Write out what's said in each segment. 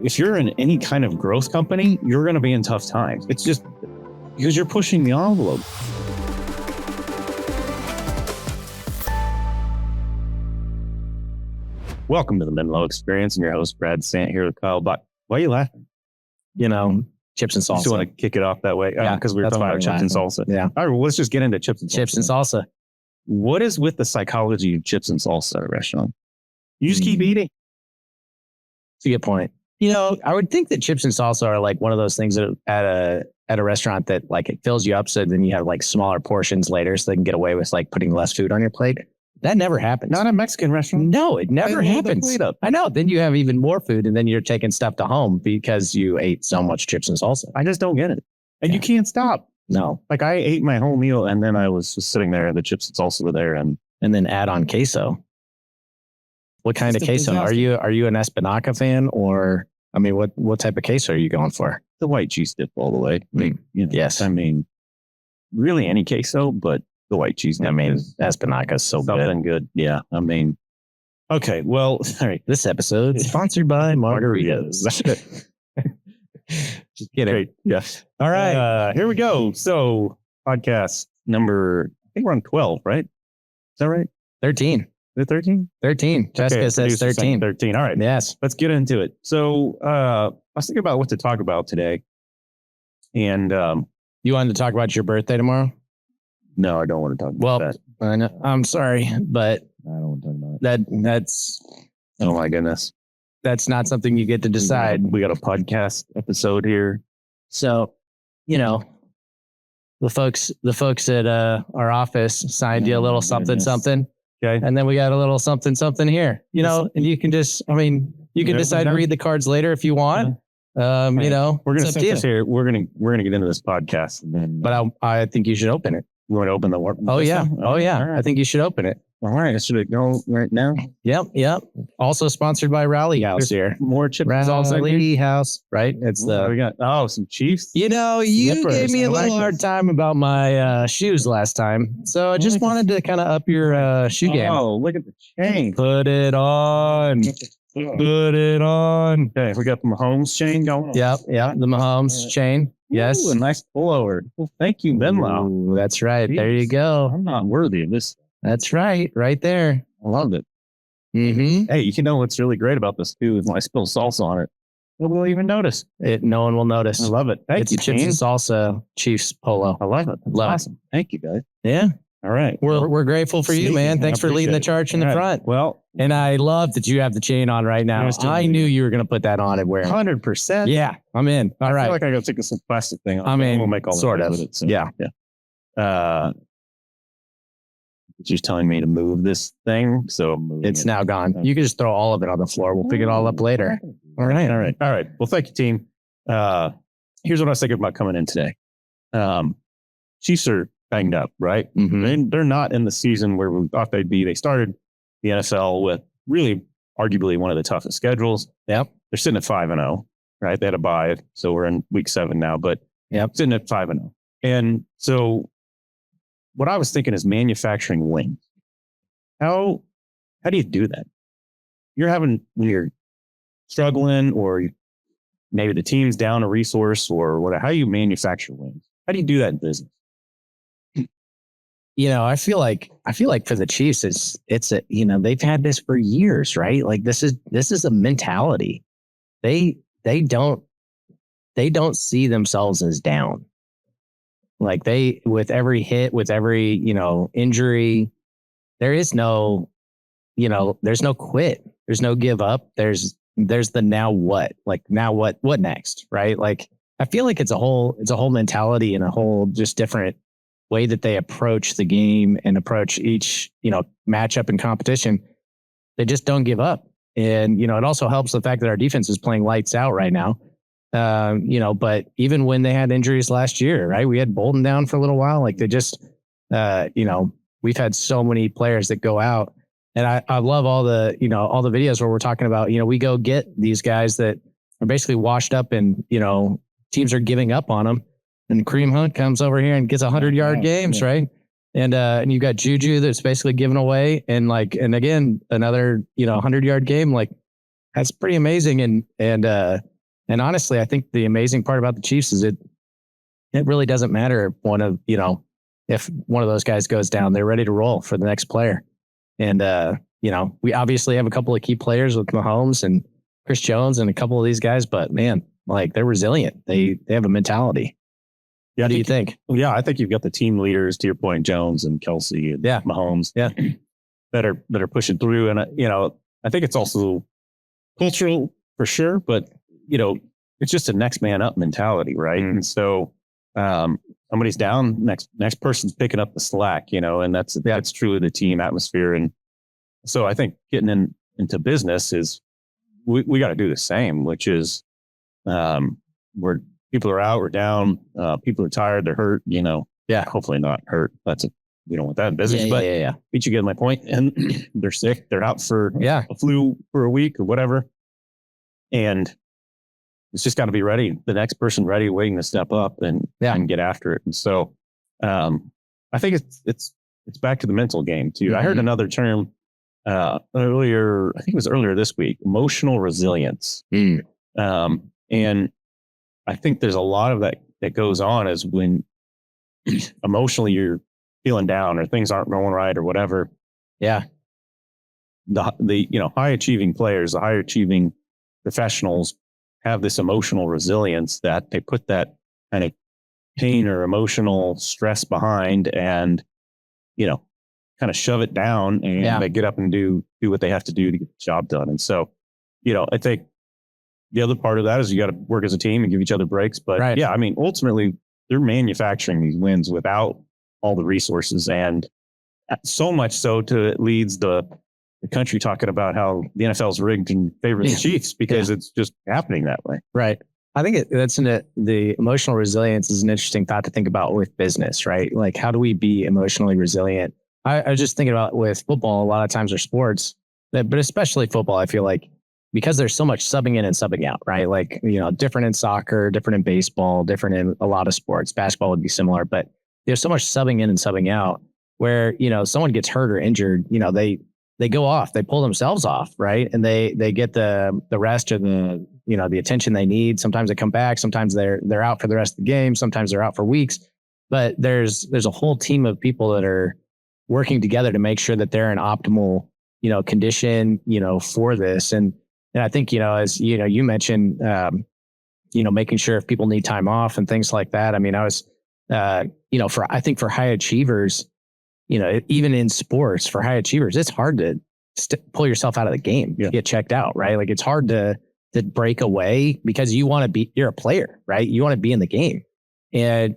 if you're in any kind of growth company, you're going to be in tough times. It's just because you're pushing the envelope. Welcome to the Menlo Experience. I'm your host, Brad Sant, here with Kyle Buck. Why are you laughing? Chips and salsa. You still want to kick it off that way? Yeah, because we were talking about chips and salsa. Yeah. All right, well, let's just get into chips and salsa. Chips and salsa. What is with the psychology of chips and salsa at a restaurant? You just keep eating. That's a good point. I would think that chips and salsa are like one of those things that at a restaurant that like it fills you up, so then you have like smaller portions later, so they can get away with like putting less food on your plate. That never happens. Not a Mexican restaurant. No, it never happens. I know. Then you have even more food, and then you're taking stuff to home because you ate so much chips and salsa. I just don't get it. And you can't stop. No. Like I ate my whole meal, and then I was just sitting there, and the chips and salsa were there, and then add on queso. What kind of queso? Are you an Espinaca fan, or what type of queso are you going for? The white cheese dip all the way. Yes. Really any queso, but the white cheese dip. Espinaca is so something good. Yeah. Okay. Well, all right. This episode is sponsored by margaritas. Just kidding. Great. Yes. All right. Here we go. So podcast number, I think we're on 12, right? Is that right? 13. Is it 13? 13. Jessica says 13. 13. All right. Yes. Let's get into it. So I was thinking about what to talk about today. And you wanted to talk about your birthday tomorrow? No, I don't want to talk about that. I know, I'm sorry, but I don't want to talk about it. That's oh my goodness. That's not something you get to decide. We got a podcast episode here. So, the folks at our office signed you a little something. Okay. And then we got a little something here, and you can just, you can decide to read the cards later if you want. We're going to sit this here. We're going to get into this podcast. And then, but I think you should open it. You want to open the work? Oh, yeah. Right. I think you should open it. All right. Should it go right now? Yep. Also sponsored by Rally House here. More chips. Rally House, right? It's we got some Chiefs. You gave me a little hard time about my shoes last time. So I just wanted to kind of up your shoe game. Oh, look at the chain. Put it on. Put it on. Okay, we got the Mahomes chain going on. Yep, the Mahomes chain. Yes. Ooh, a nice pullover. Well, thank you, Menlo. Ooh, that's right. Jeez. There you go. I'm not worthy of this. That's right there. I love it. Mm-hmm. Hey, what's really great about this too is when I spill salsa on it, nobody will even notice. No one will notice. I love it. Thank you, chips and salsa Chiefs polo. I love it. That's awesome. Thank you, guys. Yeah. All right. We're grateful for you, man. Thanks for leading the charge in the front. Well, and I love that you have the chain on right now. I knew you were going to put that on and wear it. 100%. Yeah, I'm in. All right. I feel like I got to take some plastic thing off. I'm in. We'll make all sort of. with it. So, yeah. She's telling me to move this thing, so I'm moving it's now gone. You can just throw all of it on the floor. We'll pick it all up later. All right. Well, thank you, team. Here's what I was thinking about coming in today. Chiefs are banged up, right? Mm-hmm. They're not in the season where we thought they'd be. They started the NFL with really arguably one of the toughest schedules. Yep. They're sitting at 5-0, right? They had a bye, so we're in week 7 now, but sitting at 5-0. And so what I was thinking is manufacturing wins. How do you do that? When you're struggling, or maybe the team's down a resource, or whatever. How do you manufacture wins? How do you do that in business? I feel like for the Chiefs, it's they've had this for years, right? Like this is a mentality. They don't see themselves as down. Like with every hit, with every, injury, there is no, there's no quit. There's no give up. There's the now what? Like now what next? Right? Like I feel like it's a whole mentality and a whole just different way that they approach the game and approach each, matchup and competition. They just don't give up. And, it also helps the fact that our defense is playing lights out right now. But even when they had injuries last year, right, we had Bolden down for a little while. Like they just, we've had so many players that go out, and I love all the videos where we're talking about, we go get these guys that are basically washed up and, teams are giving up on them, and Kareem Hunt comes over here and gets 100-yard games. Yeah. Right. And you've got Juju that's basically given away, and again, another, 100-yard game. Like that's pretty amazing. And And honestly, I think the amazing part about the Chiefs is it really doesn't matter if if one of those guys goes down, they're ready to roll for the next player. And, we obviously have a couple of key players with Mahomes and Chris Jones and a couple of these guys, but man, like they're resilient. They have a mentality. Yeah, what do you think? Yeah, I think you've got the team leaders, to your point, Jones and Kelsey and Mahomes, that are pushing through. And I think it's also cultural for sure, but it's just a next man up mentality, right? And so somebody's down, next person's picking up the slack, and that's truly the team atmosphere. And so I think getting into business is we got to do the same, which is where people are out, we're down, people are tired, they're hurt, hopefully not hurt. We don't want that in business, but you get my point. And they're sick, they're out for a flu for a week or whatever. And it's just got to be ready. The next person ready, waiting to step up and get after it. And so I think it's back to the mental game too. Mm-hmm. I heard another term earlier, I think it was earlier this week, emotional resilience. And I think there's a lot of that goes on is when emotionally you're feeling down or things aren't going right or whatever. Yeah. The high achieving players, the high achieving professionals have this emotional resilience that they put that kind of pain or emotional stress behind and, kind of shove it down and they get up and do what they have to do to get the job done. And so, I think the other part of that is you got to work as a team and give each other breaks. But ultimately they're manufacturing these wins without all the resources, and so much so to it leads the country talking about how the NFL is rigged in favor of the Chiefs because it's just happening that way. Right. I think the emotional resilience is an interesting thought to think about with business, right? Like, how do we be emotionally resilient? I was just thinking about with football, a lot of times or sports, but especially football, I feel like because there's so much subbing in and subbing out, right? Like, different in soccer, different in baseball, different in a lot of sports. Basketball would be similar, but there's so much subbing in and subbing out where, someone gets hurt or injured, they go off, they pull themselves off, right? And they get the rest or the attention they need. Sometimes they come back, sometimes they're out for the rest of the game, sometimes they're out for weeks. But there's a whole team of people that are working together to make sure that they're in optimal, condition, for this. And I think, as you mentioned, making sure if people need time off and things like that. I mean, I was, I think for high achievers, even in sports, for high achievers, it's hard to pull yourself out of the game, get checked out, right? Like it's hard to break away because you're a player, right? You want to be in the game. And,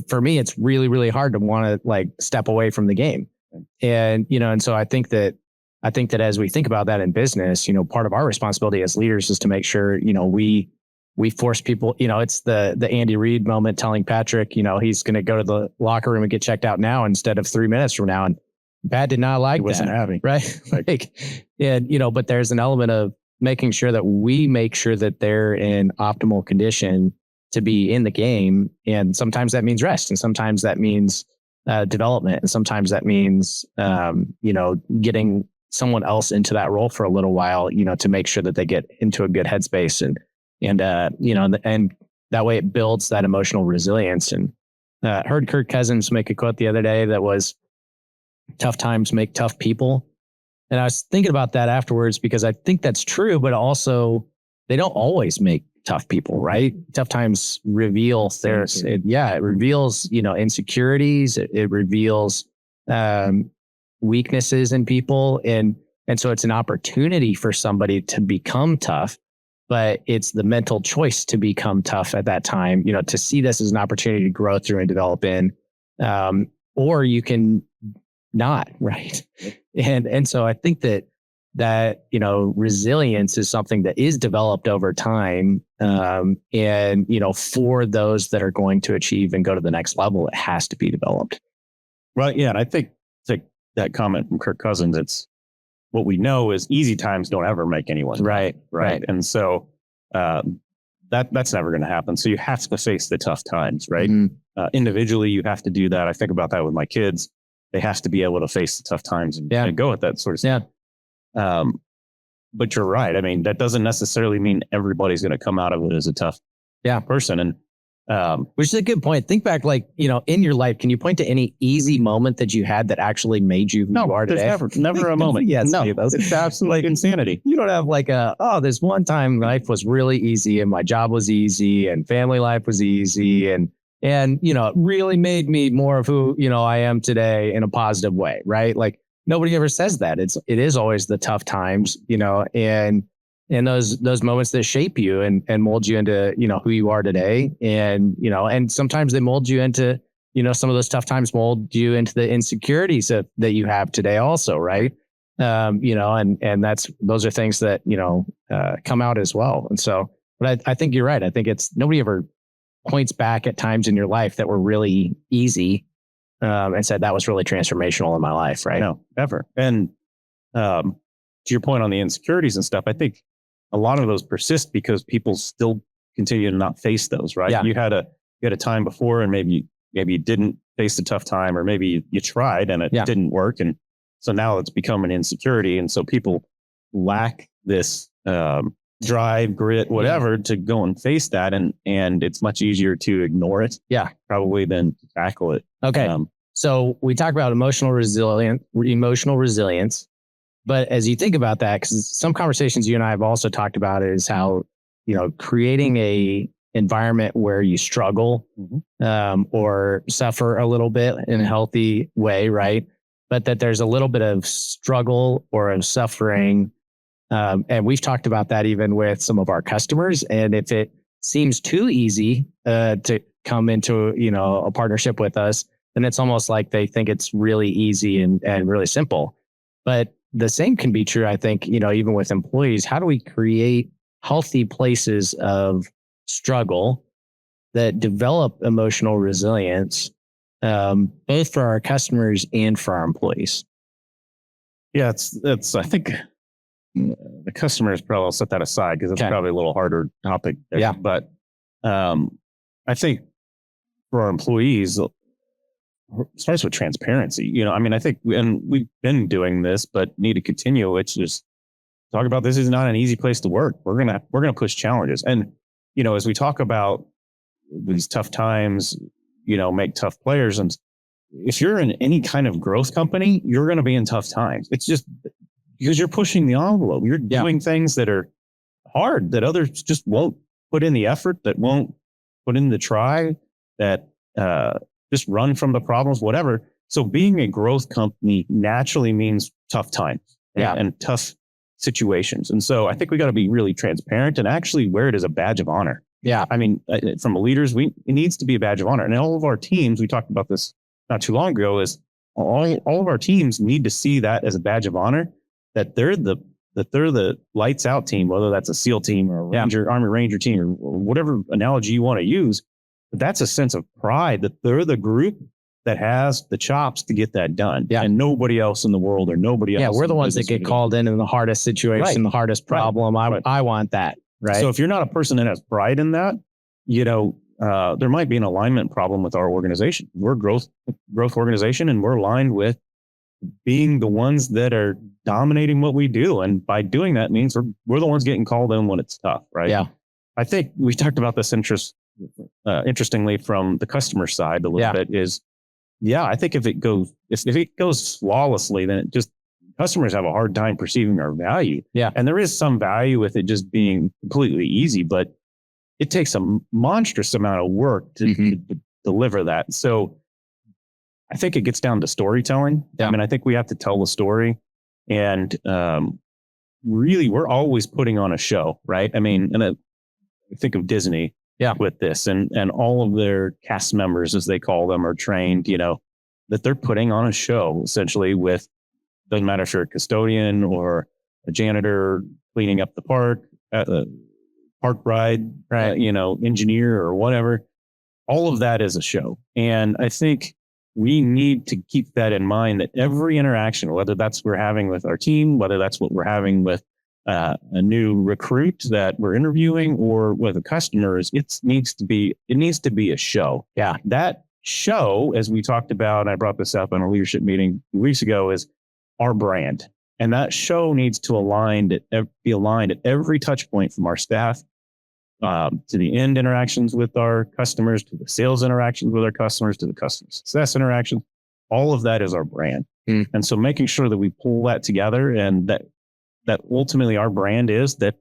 for me, it's really, really hard to want to like step away from the game. And, and so I think that as we think about that in business, part of our responsibility as leaders is to make sure, we force people, it's the Andy Reid moment telling Patrick, he's going to go to the locker room and get checked out now instead of 3 minutes from now. And Pat did not like that. He wasn't having. Right. But there's an element of making sure that we make sure that they're in optimal condition to be in the game. And sometimes that means rest. And sometimes that means development. And sometimes that means, getting someone else into that role for a little while, to make sure that they get into a good headspace and that way it builds that emotional resilience. And heard Kirk Cousins make a quote the other day that was, tough times make tough people. And I was thinking about that afterwards because I think that's true, but also they don't always make tough people, right? Tough times reveal it reveals, insecurities. It reveals weaknesses in people. And so it's an opportunity for somebody to become tough. But it's the mental choice to become tough at that time, to see this as an opportunity to grow through and develop in, or you can not, right? And so I think that resilience is something that is developed over time, and for those that are going to achieve and go to the next level, it has to be developed. Right. Yeah, and I think that comment from Kirk Cousins, it's. What we know is easy times don't ever make anyone right. And so that's never going to happen. So you have to face the tough times, right? Mm-hmm. Individually, you have to do that. I think about that with my kids. They have to be able to face the tough times and go with that sort of stuff. but you're right. I mean, that doesn't necessarily mean everybody's going to come out of it as a tough person. And which is a good point. Think back, like, in your life, can you point to any easy moment that you had that actually made you who you are today? Never a moment. Yes, no, it's absolutely insanity. You don't have like this one time life was really easy and my job was easy and family life was easy and it really made me more of who I am today in a positive way, right? Like nobody ever says that. It is always the tough times, and those moments that shape you and mold you into, who you are today. And sometimes they mold you into, some of those tough times mold you into the insecurities that you have today also. Right. And those are things that, come out as well. And so, but I think you're right. I think nobody ever points back at times in your life that were really easy, and said that was really transformational in my life. Right. No, ever. And, to your point on the insecurities and stuff, I think a lot of those persist because people still continue to not face those, right? Yeah. You had a time before and maybe you didn't face a tough time, or maybe you tried and it didn't work. And so now it's become an insecurity. And so people lack this drive, grit, whatever, to go and face that. And it's much easier to ignore it. Yeah. Probably than to tackle it. Okay. So we talk about emotional resilience. But as you think about that, because some conversations you and I have also talked about is how, creating a environment where you struggle or suffer a little bit in a healthy way, right? But that there's a little bit of struggle or of suffering. And we've talked about that even with some of our customers. And if it seems too easy to come into, a partnership with us, then it's almost like they think it's really easy and really simple. But the same can be true, I think, even with employees. How do we create healthy places of struggle that develop emotional resilience, both for our customers and for our employees? Yeah, it's I think the customers probably, I'll set that aside because it's probably a little harder topic there. Yeah. But I think for our employees, starts with transparency. I think, and we've been doing this, but need to continue. It's just talk about this is not an easy place to work. We're gonna push challenges, and as we talk about these tough times, make tough players. And if you're in any kind of growth company, you're going to be in tough times. It's just because you're pushing the envelope. You're doing things that are hard that others just won't put in the effort, that won't put in the try, that just run from the problems, whatever. So being a growth company naturally means tough times and tough situations. And so I think we got to be really transparent and actually wear it as a badge of honor. Yeah. I mean, from leaders, it needs to be a badge of honor. And all of our teams, we talked about this not too long ago, is all of our teams need to see that as a badge of honor, that they're the lights out team, whether that's a SEAL team or a Army Ranger team or whatever analogy you want to use. But that's a sense of pride that they're the group that has the chops to get that done. Yeah. And nobody else in the world or nobody else. Yeah, we're the ones that get called in the hardest situation, the hardest problem. I want that. Right. So if you're not a person that has pride in that, there might be an alignment problem with our organization. We're a growth organization, and we're aligned with being the ones that are dominating what we do. And by doing that means we're the ones getting called in when it's tough. Right. Yeah. I think we talked about this interestingly from the customer side a little bit is, I think if it goes flawlessly, then customers have a hard time perceiving our value. Yeah. And there is some value with it just being completely easy, but it takes a monstrous amount of work to deliver that. So I think it gets down to storytelling. Yeah. I mean, I think we have to tell the story, and really we're always putting on a show, right? I mean, and I think of Disney with this, and all of their cast members, as they call them, are trained, that they're putting on a show essentially with, doesn't matter if you're a custodian or a janitor cleaning up the park, park ride, engineer or whatever. All of that is a show. And I think we need to keep that in mind, that every interaction, whether that's we're having with our team, whether that's what we're having with a new recruit that we're interviewing or with a customer, it needs to be a show. Yeah. That show, as we talked about, and I brought this up in a leadership meeting 2 weeks ago, is our brand. And that show needs to be aligned at every touch point, from our staff to the end interactions with our customers, to the sales interactions with our customers, to the customer success interactions. All of that is our brand. And so making sure that we pull that together, and that ultimately our brand is that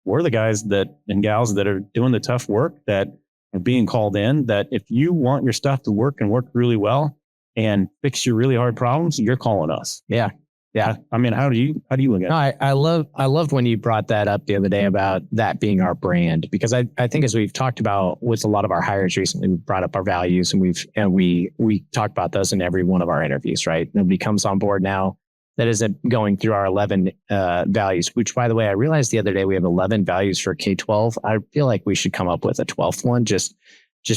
we're the guys and gals that are doing the tough work, that are being called in, that if you want your stuff to work and work really well and fix your really hard problems, you're calling us. Yeah. Yeah. I mean, how do you look at it? I loved when you brought that up the other day about that being our brand, because I think, as we've talked about with a lot of our hires recently, we brought up our values, and we talk about those in every one of our interviews, right? Nobody comes on board now that isn't going through our 11 values, which, by the way, I realized the other day we have 11 values for K-12. I feel like we should come up with a 12th one, just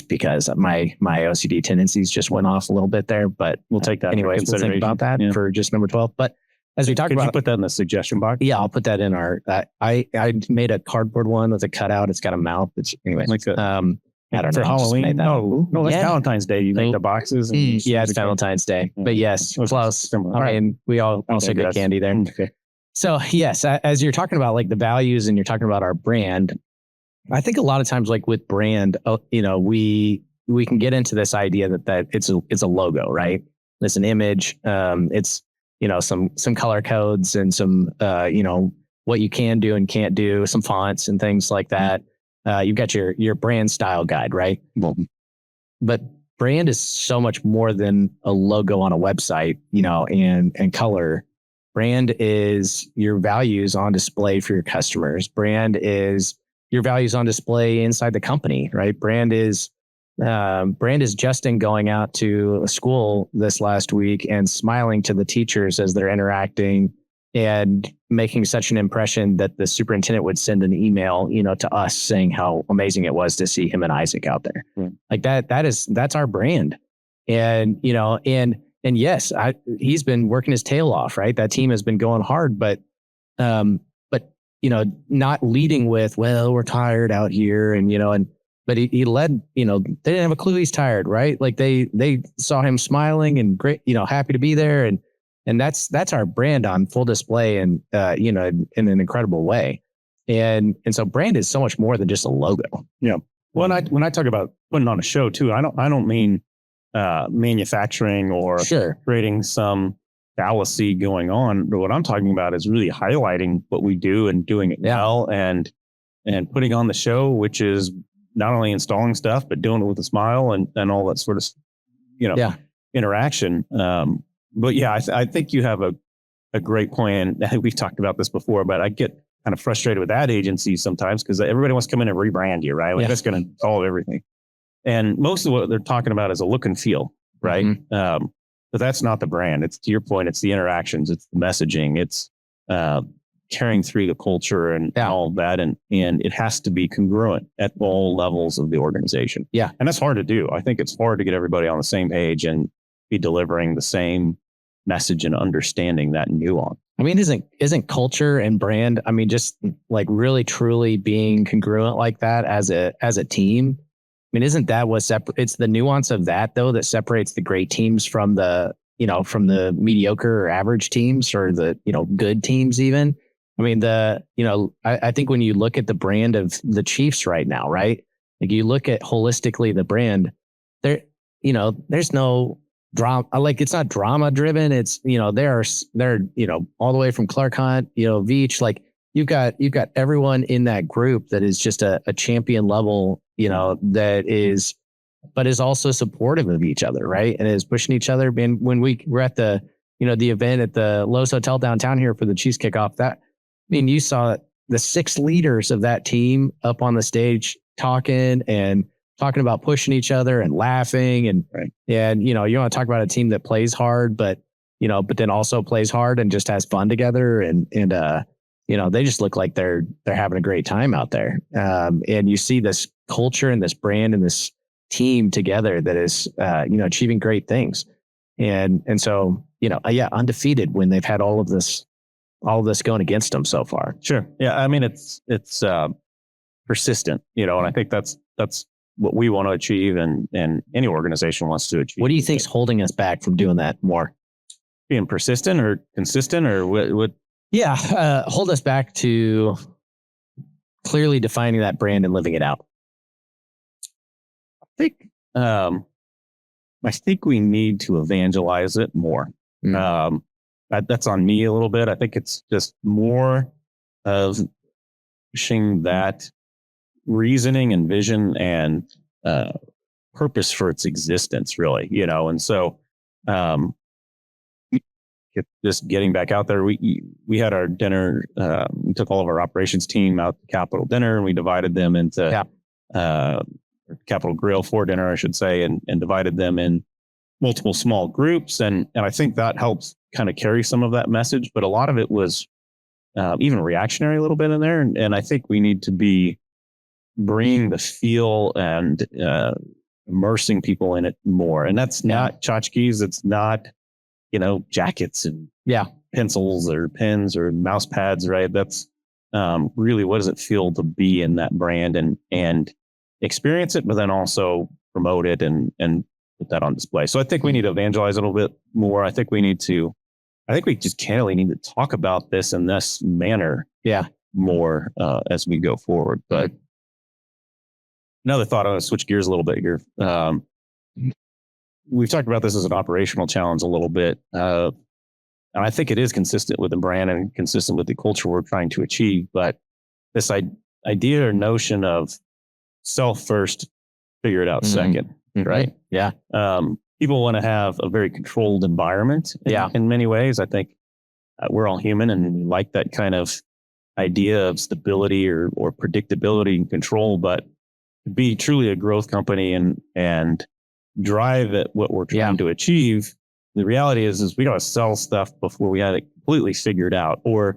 because my OCD tendencies just went off a little bit there. But we'll take that. Anyways, we'll think about that for just number 12. But as we talked about, you put that in the suggestion box? Yeah, I'll put that in our. I made a cardboard one with a cutout. It's got a mouth. Anyway. Like I don't for know. Halloween. No, that's Valentine's Day. You make the boxes. Yeah, it's Valentine's Day. But yes, close. I mean, we all also get candy there. Okay. So yes, as you're talking about like the values, and you're talking about our brand, I think a lot of times, like with brand, we can get into this idea that it's a logo, right? It's an image. It's some color codes and some what you can do and can't do, some fonts and things like that. You've got your brand style guide, right? Well, but brand is so much more than a logo on a website, and color. Brand is your values on display for your customers. Brand is your values on display inside the company, right? Brand is Justin going out to a school this last week and smiling to the teachers as they're interacting and making such an impression that the superintendent would send an email, to us saying how amazing it was to see him and Isaac out there. Like that's our brand. And, and yes, he's been working his tail off, right? That team has been going hard, but not leading with, well, we're tired out here. But he led, they didn't have a clue he's tired, right? Like they saw him smiling and great, happy to be there. And that's our brand on full display, and, in an incredible way. And so brand is so much more than just a logo. Yeah. Well, when I talk about putting on a show too, I don't mean manufacturing or creating some fallacy going on. But what I'm talking about is really highlighting what we do and doing it well, and putting on the show, which is not only installing stuff, but doing it with a smile and all that sort of, interaction. But yeah, I think you have a great plan. We've talked about this before, but I get kind of frustrated with ad agencies sometimes because everybody wants to come in and rebrand you, right? Like that's going to solve everything. And most of what they're talking about is a look and feel, right? Mm-hmm. But that's not the brand. It's, to your point, it's the interactions, it's the messaging, it's carrying through the culture and all of that. And it has to be congruent at all levels of the organization. Yeah. And that's hard to do. I think it's hard to get everybody on the same page and be delivering the same message and understanding that nuance. I mean, isn't culture and brand, I mean, just like really truly being congruent like that as a team? I mean, isn't that what it's the nuance of that though that separates the great teams from the mediocre or average teams, or the, good teams even? I mean, I think when you look at the brand of the Chiefs right now, right? Like you look at holistically the brand, there's no drama. Like it's not drama driven. It's, they're all the way from Clark Hunt, Veach, like you've got everyone in that group that is just a champion level, that is, but is also supportive of each other. Right. And is pushing each other. And when we were at the event at the Lowe's Hotel downtown here for the Chiefs kickoff, you saw the 6 leaders of that team up on the stage talking about pushing each other and laughing. And, you want to talk about a team that plays hard, but then also plays hard and just has fun together. And they just look like they're having a great time out there. And you see this culture and this brand and this team together that is, achieving great things. And so, undefeated when they've had all of this going against them so far. Sure. Yeah. I mean, it's persistent, and I think that's what we want to achieve and any organization wants to achieve. What do you think's holding us back from doing that more? Being persistent or consistent, or what? Hold us back to clearly defining that brand and living it out. I think we need to evangelize it more. That's on me a little bit. I think it's just more of pushing that reasoning and vision and purpose for its existence, really, and so just getting back out there. We had our dinner. We took all of our operations team out to Capitol dinner, and we divided them into Capitol Grill for dinner, I should say, and divided them in multiple small groups. And I think that helps kind of carry some of that message. But a lot of it was even reactionary a little bit in there. And I think we need to be bringing the feel and immersing people in it more. And that's not tchotchkes. It's not, jackets and pencils or pens or mouse pads, right? That's really, what does it feel to be in that brand and experience it, but then also promote it and put that on display. So I think we need to evangelize a little bit more. I think we just candidly need to talk about this in this manner more as we go forward. But another thought, I want to switch gears a little bit here. We've talked about this as an operational challenge a little bit. And I think it is consistent with the brand and consistent with the culture we're trying to achieve. But this idea or notion of self first, figure it out second, right? Yeah. People want to have a very controlled environment in many ways. I think we're all human and we like that kind of idea of stability or predictability and control, but to be truly a growth company and drive at what we're trying to achieve, the reality is we got to sell stuff before we have it completely figured out or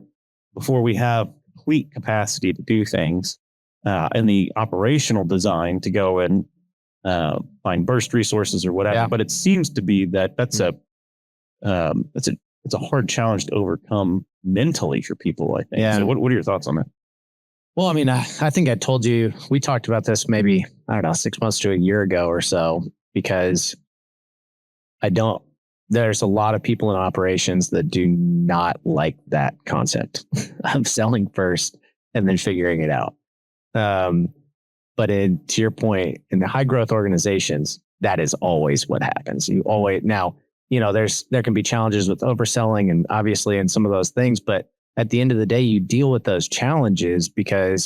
before we have complete capacity to do things and the operational design to go and find burst resources or whatever. But it seems to be that's a hard challenge to overcome mentally for people, I think. So what are your thoughts on that? Well, I mean, I think I told you, we talked about this maybe, 6 months to a year ago or so, because there's a lot of people in operations that do not like that concept of selling first and then figuring it out. But to your point, in the high growth organizations, that is always what happens. There can be challenges with overselling and obviously in some of those things, but at the end of the day, you deal with those challenges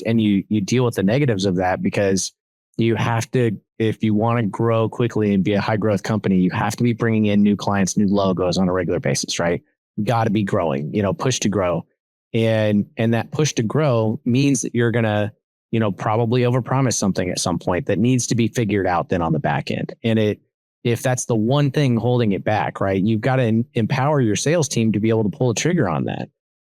and you deal with the negatives of that because you have to, if you want to grow quickly and be a high growth company, you have to be bringing in new clients, new logos on a regular basis, right? You got to be growing, push to grow. And that push to grow means that you're going to, probably overpromise something at some point that needs to be figured out then on the back end. And if that's the one thing holding it back, right, you've got to empower your sales team to be able to pull the trigger on that.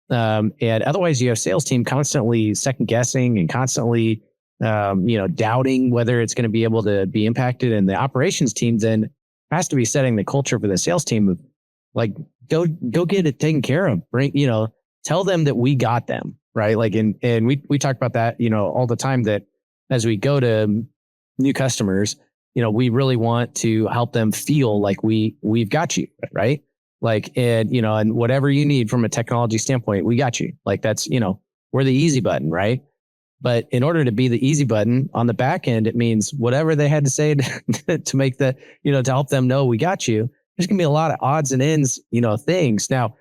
And otherwise you have sales team constantly second guessing and constantly, doubting whether it's going to be able to be impacted. And the operations team then has to be setting the culture for the sales team of like, go get it taken care of. Tell them that we got them, right? Like, and we talk about that, all the time, that as we go to new customers, we really want to help them feel like we've got you, right? Like, and whatever you need from a technology standpoint, we got you. Like that's, we're the easy button, right? But in order to be the easy button on the back end, it means whatever they had to say to make to help them know we got you. There's going to be a lot of odds and ends, things. Now,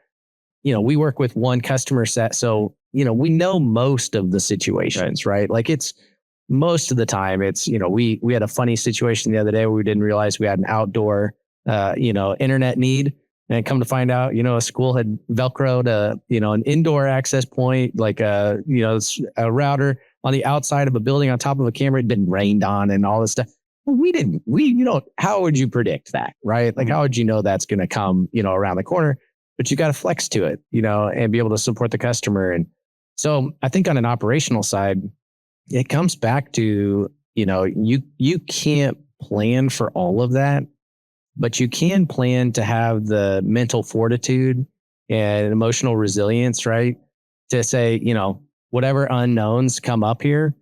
we work with one customer set. So, we know most of the situations, right? Like it's most of the time it's, we had a funny situation the other day where we didn't realize we had an outdoor, internet need. And come to find out, a school had Velcroed an indoor access point, like a router on the outside of a building on top of a camera. Had been rained on and all this stuff. Well, how would you predict that, right? Like, how would you know that's going to come, around the corner? But you got to flex to it, and be able to support the customer. And so I think on an operational side, it comes back to, you can't plan for all of that. But you can plan to have the mental fortitude and emotional resilience, right? To say, whatever unknowns come up here,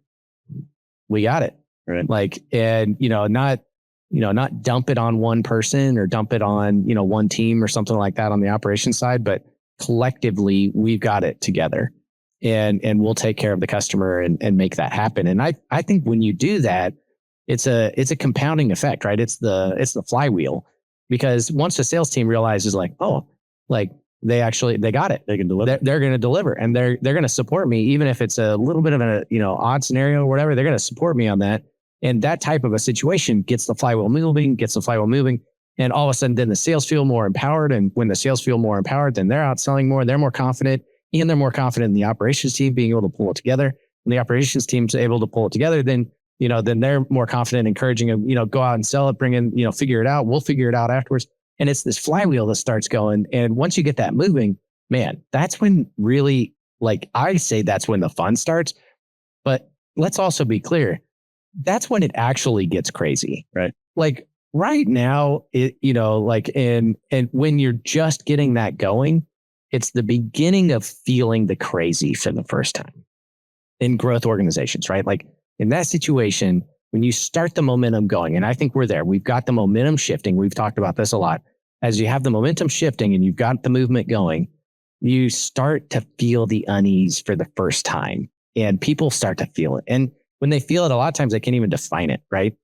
we got it. Right. Like, and, not dump it on one person or dump it on, one team or something like that on the operations side, but collectively we've got it together, and we'll take care of the customer and make that happen. And I think when you do that, it's a compounding effect, right? It's the flywheel, because once the sales team realizes like, oh, like they got it. They can deliver. They're going to deliver, and they're going to support me, even if it's a little bit of a odd scenario or whatever. They're going to support me on that, and that type of a situation gets the flywheel moving, and all of a sudden, then the sales feel more empowered, and when the sales feel more empowered, then they're out selling more, they're more confident, and they're more confident in the operations team being able to pull it together. When the operations team's able to pull it together, then they're more confident, encouraging them, go out and sell it, bring in, figure it out. We'll figure it out afterwards. And it's this flywheel that starts going. And once you get that moving, man, that's when really, like I say, that's when the fun starts. But let's also be clear, that's when it actually gets crazy, right? Like right now, and when you're just getting that going, it's the beginning of feeling the crazy for the first time in growth organizations, right? Like in that situation, when you start the momentum going, and I think we're there, we've got the momentum shifting. We've talked about this a lot. As you have the momentum shifting and you've got the movement going, you start to feel the unease for the first time, and people start to feel it. And when they feel it, a lot of times they can't even define it, right?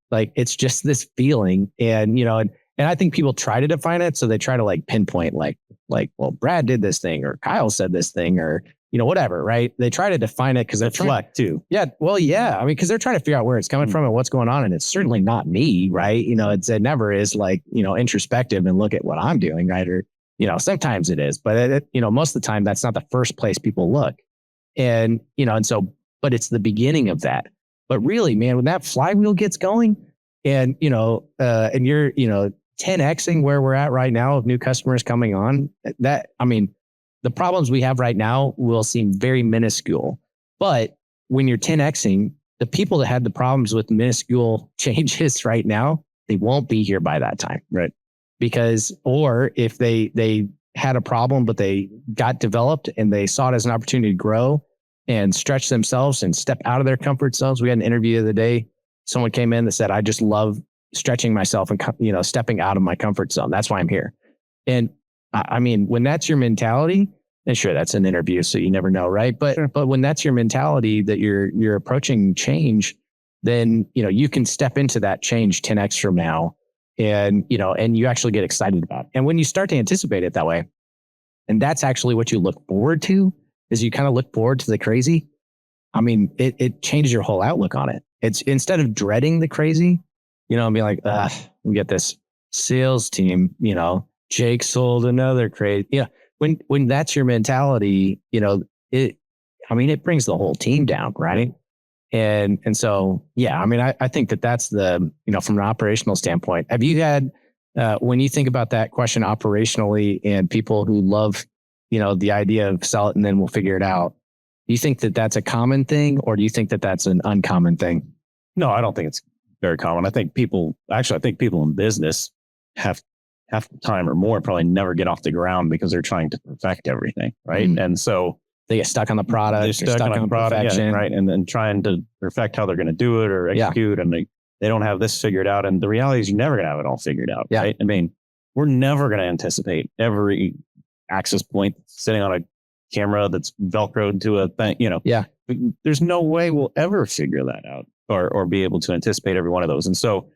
Like it's just this feeling. And, and I think people try to define it. So they try to like pinpoint like, well, Brad did this thing, or Kyle said this thing, or, whatever, right? They try to define it because they're reflect too. Yeah. Well, yeah. I mean, because they're trying to figure out where it's coming from and what's going on. And it's certainly not me, right? It never is like, introspective and look at what I'm doing, right? Or, sometimes it is, but most of the time that's not the first place people look. And, but it's the beginning of that. But really, man, when that flywheel gets going and, and you're, 10Xing where we're at right now of new customers coming on, the problems we have right now will seem very minuscule. But when you're 10Xing, the people that had the problems with minuscule changes right now, they won't be here by that time. Right. Because, or if they had a problem, but they got developed and they saw it as an opportunity to grow and stretch themselves and step out of their comfort zones. We had an interview the other day. Someone came in that said, I just love stretching myself and, stepping out of my comfort zone. That's why I'm here. And when that's your mentality, and sure, that's an interview, so you never know, right? But sure. But when that's your mentality that you're approaching change, then you can step into that change 10x from now, and and you actually get excited about it. And when you start to anticipate it that way, and that's actually what you look forward to, is you kind of look forward to the crazy. It changes your whole outlook on it. It's instead of dreading the crazy, and be like, we get this sales team, Jake sold another crazy. Yeah. When that's your mentality, it brings the whole team down, right? And so, yeah, I think that's the, from an operational standpoint, have you had, when you think about that question operationally and people who love, the idea of sell it and then we'll figure it out, do you think that that's a common thing, or do you think that that's an uncommon thing? No, I don't think it's very common. I think people in business have half the time or more probably never get off the ground because they're trying to perfect everything. Right. Mm-hmm. And so they get stuck on the product, they're stuck on the product, perfection. Yeah, right. And then trying to perfect how they're going to do it or execute. Yeah. And they don't have this figured out. And the reality is you're never going to have it all figured out. Yeah. Right. We're never going to anticipate every access point sitting on a camera that's Velcroed to a thing, Yeah. There's no way we'll ever figure that out or be able to anticipate every one of those. And so,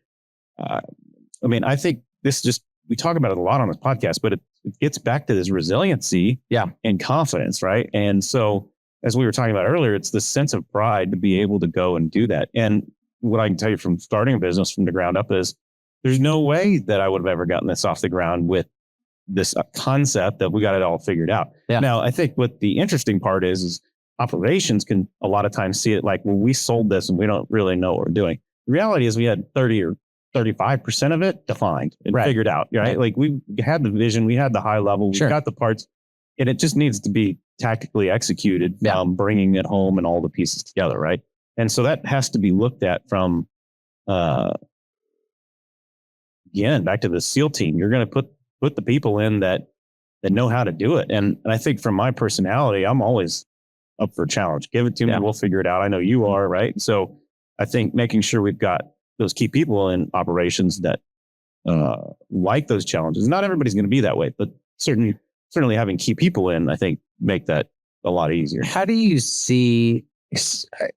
I think this we talk about it a lot on this podcast, but it gets back to this resiliency and confidence, right? And so, as we were talking about earlier, it's this sense of pride to be able to go and do that. And what I can tell you from starting a business from the ground up is there's no way that I would have ever gotten this off the ground with this concept that we got it all figured out. Yeah. Now, I think what the interesting part is operations can a lot of times see it like, well, we sold this and we don't really know what we're doing. The reality is we had 30 or 35% of it defined and figured out, right? Like we had the vision, we had the high level, we got the parts, and it just needs to be tactically executed, bringing it home and all the pieces together, right? And so that has to be looked at from, again, back to the SEAL team. You're going to put the people in that know how to do it. And I think from my personality, I'm always up for a challenge. Give it to me, we'll figure it out. I know you are, right? So I think making sure we've got those key people in operations that like those challenges. Not everybody's going to be that way, but certain certainly having key people in, I think, make that a lot easier. How do you see,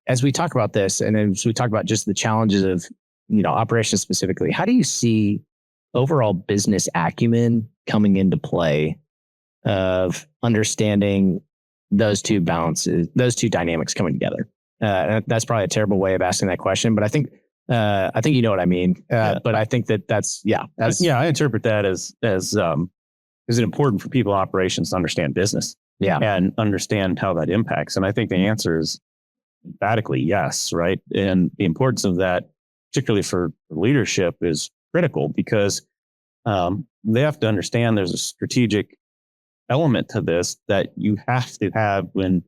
as we talk about this, and as we talk about just the challenges of, operations specifically, how do you see overall business acumen coming into play of understanding those two balances, those two dynamics coming together? That's probably a terrible way of asking that question, but I think you know what I mean. But I think that's I interpret that as is it important for people in operations to understand business, and understand how that impacts. And I think the answer is emphatically yes, right? And the importance of that, particularly for leadership, is critical because they have to understand there's a strategic element to this that you have to have when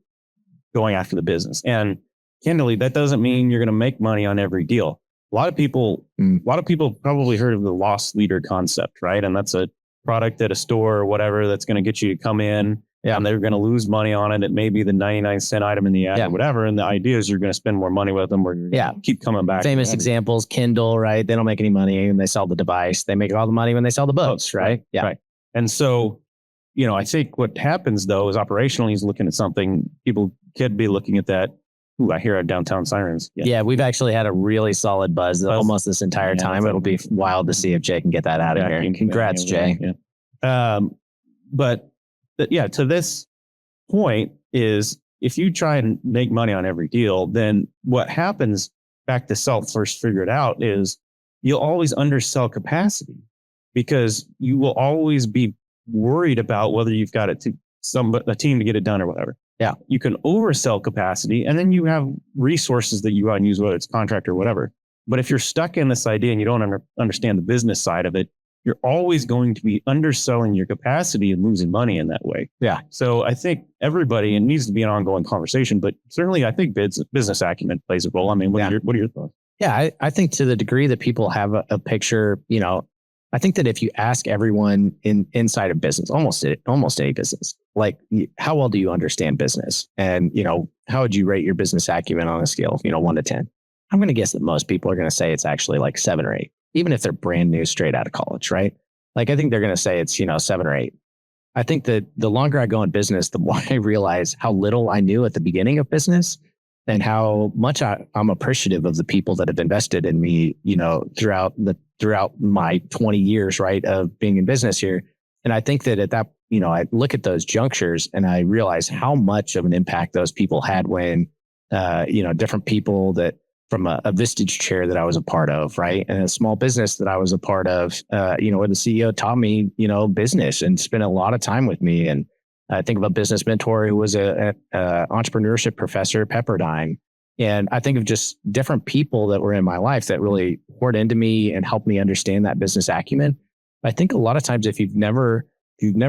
going after the business. And candidly, that doesn't mean you're going to make money on every deal. A lot of people probably heard of the loss leader concept, right? And that's a product at a store or whatever that's going to get you to come in, and they're going to lose money on it. It may be the 99-cent item in the ad or whatever. And the idea is you're going to spend more money with them, or keep coming back. Famous examples, Kindle, right? They don't make any money when they sell the device. They make all the money when they sell the books, right? Right. And so, I think what happens though is operationally he's looking at something. People could be looking at that. Ooh, I hear our downtown sirens. Yeah, we've actually had a really solid buzz almost this entire time. It'll be wild to see if Jay can get that out of here. Congrats, Jay. But to this point is if you try and make money on every deal, then what happens, back to self first figure it out, is you'll always undersell capacity because you will always be worried about whether you've got it to a team to get it done or whatever. Yeah, you can oversell capacity, and then you have resources that you want to use, whether it's contract or whatever. But if you're stuck in this idea and you don't understand the business side of it, you're always going to be underselling your capacity and losing money in that way. Yeah. So I think everybody, it needs to be an ongoing conversation, but certainly I think business acumen plays a role. I mean, what are your thoughts? Yeah, I think to the degree that people have a picture, I think that if you ask everyone inside of business, almost any business, like how well do you understand business? And, how would you rate your business acumen on a scale of, 1 to 10? I'm going to guess that most people are going to say it's actually like 7 or 8, even if they're brand new straight out of college, right? Like, I think they're going to say it's, 7 or 8. I think that the longer I go in business, the more I realize how little I knew at the beginning of business and how much I'm appreciative of the people that have invested in me, throughout my 20 years, right, of being in business here. And I think that at that, I look at those junctures and I realize how much of an impact those people had when, different people that from a Vistage chair that I was a part of, right, and a small business that I was a part of, where the CEO taught me, business and spent a lot of time with me. And I think of a business mentor who was a entrepreneurship professor at Pepperdine. And I think of just different people that were in my life that really poured into me and helped me understand that business acumen. I think a lot of times if you've never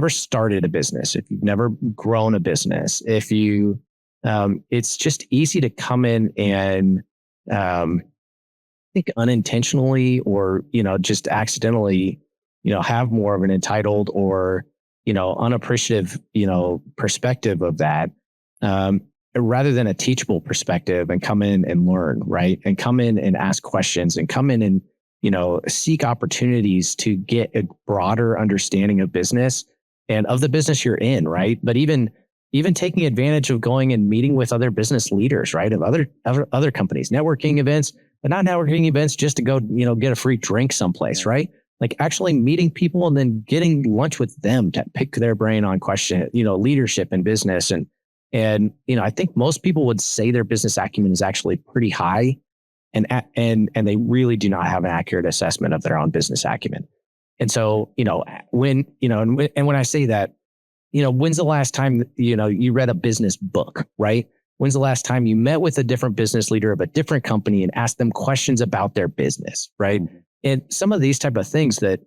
started a business, if you've never grown a business, it's just easy to come in and I think unintentionally or, just accidentally, have more of an entitled or, unappreciative, perspective of that. Rather than a teachable perspective and come in and learn, right? And come in and ask questions and come in and, seek opportunities to get a broader understanding of business and of the business you're in, right? But even taking advantage of going and meeting with other business leaders, right? Of other companies, networking events, but not networking events just to go, get a free drink someplace, right? Like actually meeting people and then getting lunch with them to pick their brain on question, leadership and business. And, I think most people would say their business acumen is actually pretty high and they really do not have an accurate assessment of their own business acumen. And so, when I say that, when's the last time, you read a business book, right? When's the last time you met with a different business leader of a different company and asked them questions about their business, right? Mm-hmm. And some of these type of things that,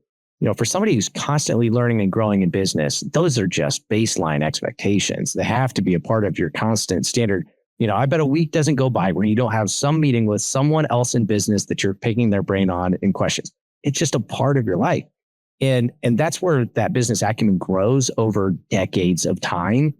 for somebody who's constantly learning and growing in business, those are just baseline expectations. They have to be a part of your constant standard. I bet a week doesn't go by where you don't have some meeting with someone else in business that you're picking their brain on in questions. It's just a part of your life. And that's where that business acumen grows over decades of time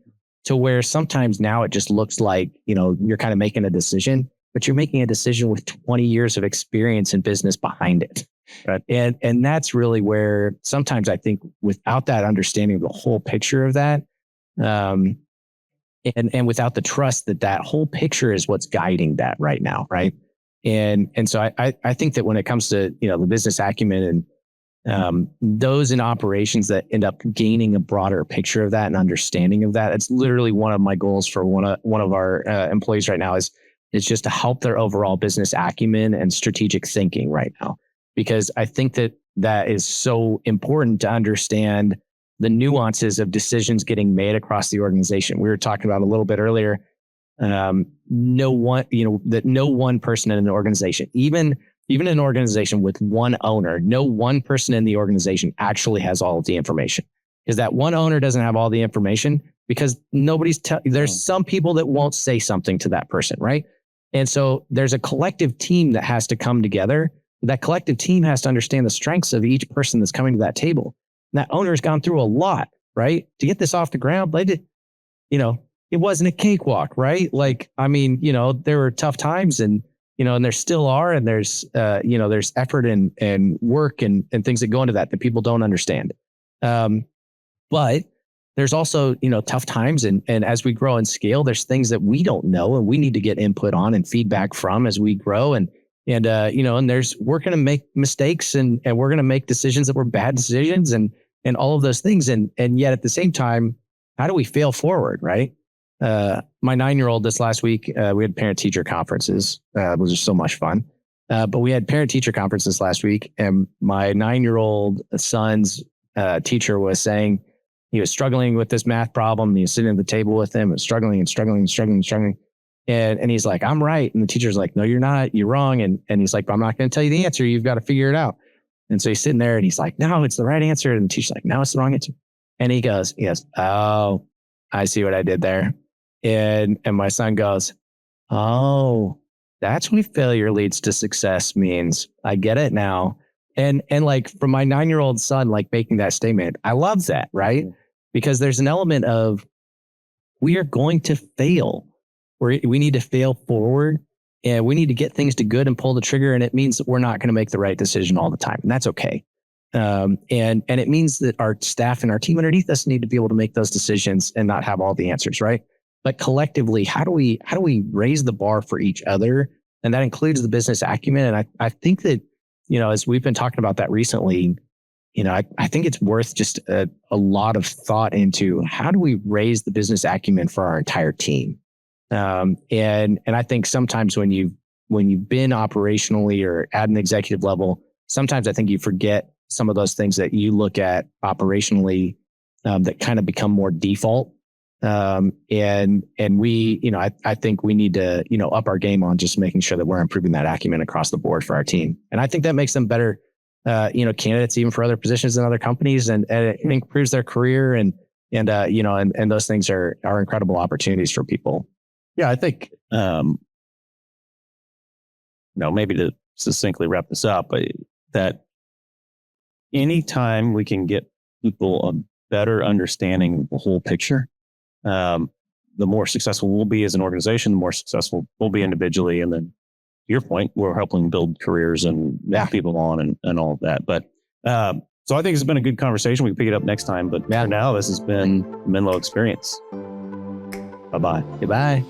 to where sometimes now it just looks like, you're kind of making a decision, but you're making a decision with 20 years of experience in business behind it. Right. And that's really where sometimes I think without that understanding of the whole picture of that, and without the trust that whole picture is what's guiding that right now, right? And so I think that when it comes to the business acumen and those in operations that end up gaining a broader picture of that and understanding of that, it's literally one of my goals for one of our employees right now is just to help their overall business acumen and strategic thinking right now, because I think that is so important to understand the nuances of decisions getting made across the organization. We were talking about a little bit earlier. No one person in an organization, even an organization with one owner, no one person in the organization actually has all of the information, because that one owner doesn't have all the information because there's some people that won't say something to that person, right? And so there's a collective team that has to come together. That collective team has to understand the strengths of each person that's coming to that table. And that owner's gone through a lot, right? To get this off the ground, they did, it wasn't a cakewalk, right? Like, I mean, there were tough times and there still are, and there's effort and work and things that go into that people don't understand. But there's also, tough times. And as we grow and scale, there's things that we don't know and we need to get input on and feedback from as we grow. And we're going to make mistakes and we're going to make decisions that were bad decisions and all of those things. And yet at the same time, how do we fail forward? Right. My 9-year-old this last week, we had parent teacher conferences. It was just so much fun. But we had parent teacher conferences last week, and my 9-year-old son's teacher was saying he was struggling with this math problem. He was sitting at the table with him and struggling. And he's like, I'm right. And the teacher's like, no, you're not, you're wrong. And he's like, but I'm not going to tell you the answer. You've got to figure it out. And so he's sitting there and he's like, no, it's the right answer. And the teacher's like, no, it's the wrong answer. And he goes, oh, I see what I did there. And my son goes, oh, that's what failure leads to success means. I get it now. And like from my 9-year-old son, like making that statement, I love that, right? Because there's an element of we are going to fail. We need to fail forward, and we need to get things to good and pull the trigger. And it means that we're not going to make the right decision all the time. And that's okay. And it means that our staff and our team underneath us need to be able to make those decisions and not have all the answers, right? But collectively, how do we raise the bar for each other? And that includes the business acumen. And I think that, as we've been talking about that recently, I think it's worth just a lot of thought into how do we raise the business acumen for our entire team? And I think sometimes when you've been operationally or at an executive level, sometimes I think you forget some of those things that you look at operationally that kind of become more default. And we, I think we need to, up our game on just making sure that we're improving that acumen across the board for our team. And I think that makes them better, candidates even for other positions in other companies, and it improves their career and those things are incredible opportunities for people. Yeah, I think, maybe to succinctly wrap this up, that anytime we can get people a better understanding of the whole picture, the more successful we'll be as an organization, the more successful we'll be individually. And then to your point, we're helping build careers and move people on and all of that. But so I think it's been a good conversation. We can pick it up next time. But for now, this has been Menlo Experience. Bye-bye. Goodbye.